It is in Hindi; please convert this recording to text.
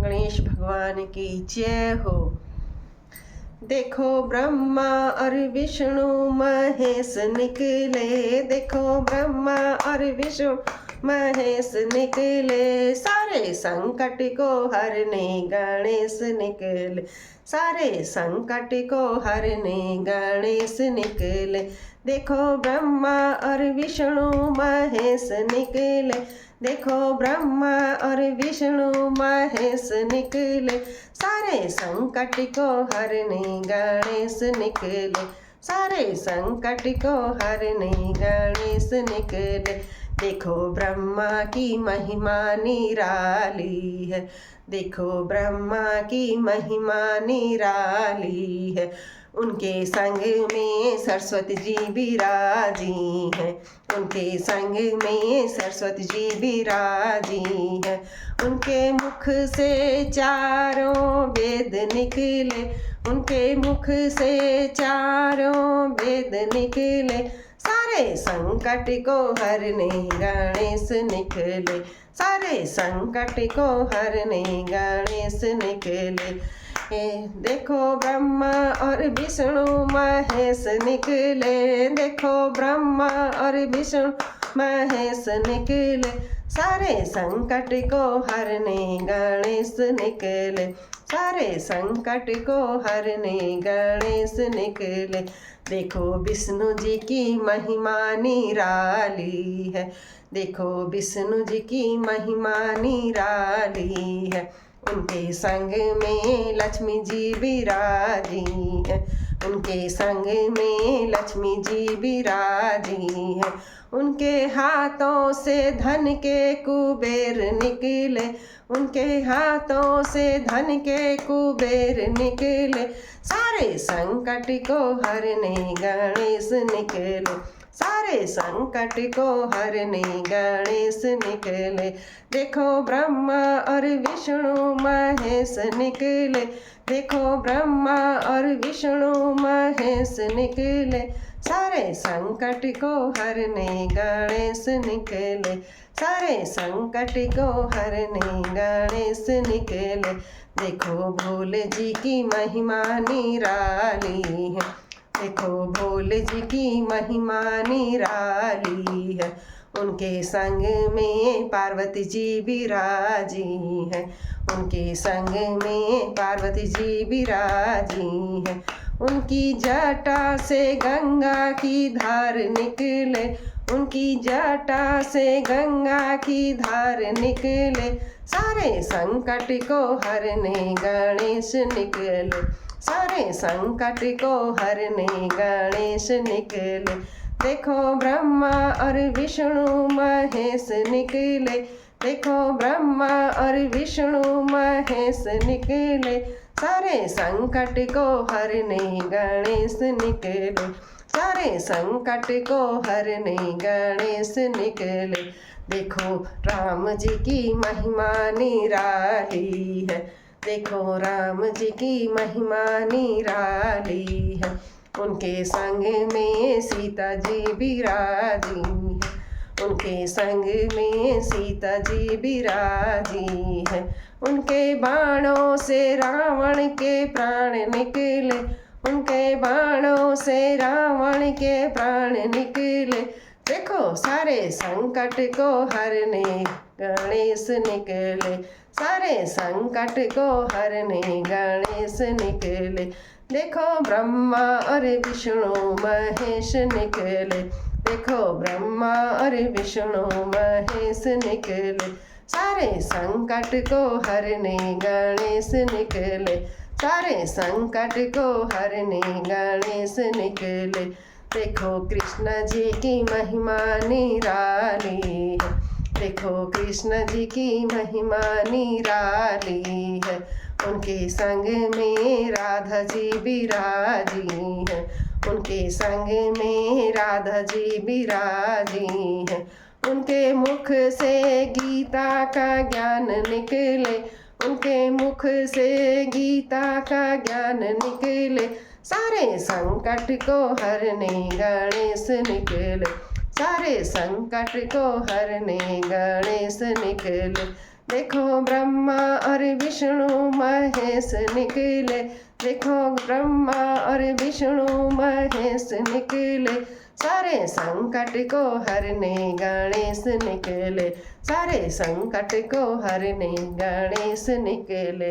गणेश भगवान की जय हो। देखो ब्रह्मा और विष्णु महेश निकले, देखो ब्रह्मा और विष्णु महेश निकले, सारे संकट को हरने गणेश निकले, सारे संकट को हरने गणेश निकले। देखो ब्रह्मा और विष्णु महेश निकले, देखो ब्रह्मा और विष्णु महेश निकले, सारे संकट को हरने गणेश निकले, सारे संकट को हरने गणेश निकले। देखो ब्रह्मा की महिमा निराली है, देखो ब्रह्मा की महिमा निराली है, उनके संग में सरस्वती जी विराजी है, उनके संग में सरस्वती जी विराजी है, उनके मुख से चारों वेद निकले, उनके मुख से चारों वेद निकले, सारे संकट को हरने गणेश निकले, सारे संकट को हरने गणेश निकले। देखो ब्रह्मा और विष्णु महेश निकले, देखो ब्रह्मा और विष्णु महेश निकले, सारे संकट को हरने गणेश निकले, सारे संकट को हरने गणेश निकले। देखो विष्णु जी की महिमा निराली है, देखो विष्णु जी की महिमा निराली है, उनके संग में लक्ष्मी जी विराजी है, उनके संग में लक्ष्मी जी विराजी है, उनके हाथों से धन के कुबेर निकले, उनके हाथों से धन के कुबेर निकले, सारे संकट को हरने गणेश निकले, सारे संकट को हरने गणेश निकले। देखो ब्रह्मा और विष्णु महेश निकले, देखो ब्रह्मा और विष्णु महेश निकले, सारे संकट को हरने गणेश निकले, सारे संकट को हरने गणेश निकले। देखो भोले जी की महिमा निराली है, देखो भोले जी की महिमा निराली है, उनके संग में पार्वती जी विराजी है, उनके संग में पार्वती जी विराजी है, उनकी जटा से गंगा की धार निकले, उनकी जटा से गंगा की धार निकले, सारे संकट को हरने गणेश निकले, सारे संकट को हरने गणेश निकले। देखो ब्रह्मा और विष्णु महेश निकले, देखो ब्रह्मा और विष्णु महेश निकले, सारे संकट को हरने गणेश निकले, सारे संकट को हरने गणेश निकले। देखो राम जी की महिमा निराली है, देखो राम जी की महिमा निराली है, उनके संग में सीता जी विराजी है, उनके संग में सीता जी विराजी है, उनके बाणों से रावण के प्राण निकले, उनके बाणों से रावण के प्राण निकले, देखो सारे संकट को हरने गणेश निकले, सारे संकट को हरने गणेश निकले। देखो ब्रह्मा और विष्णु महेश निकले, देखो ब्रह्मा और विष्णु महेश निकले, सारे संकट को हरने गणेश निकले, सारे संकट को हरने गणेश निकले। देखो कृष्ण जी की महिमा निराली है, देखो कृष्ण जी की महिमा निराली है, उनके संग में राधा जी विराजी है, उनके संग में राधा जी विराजी है, उनके मुख से गीता का ज्ञान निकले, उनके मुख से गीता का ज्ञान निकले, सारे संकट को हरने गणेश निकले, सारे संकट को हरने गणेश निकले। देखो ब्रह्मा और विष्णु महेश निकले, देखो ब्रह्मा और विष्णु महेश निकले, सारे संकट को हरने गणेश निकले, सारे संकट को हरने गणेश निकले।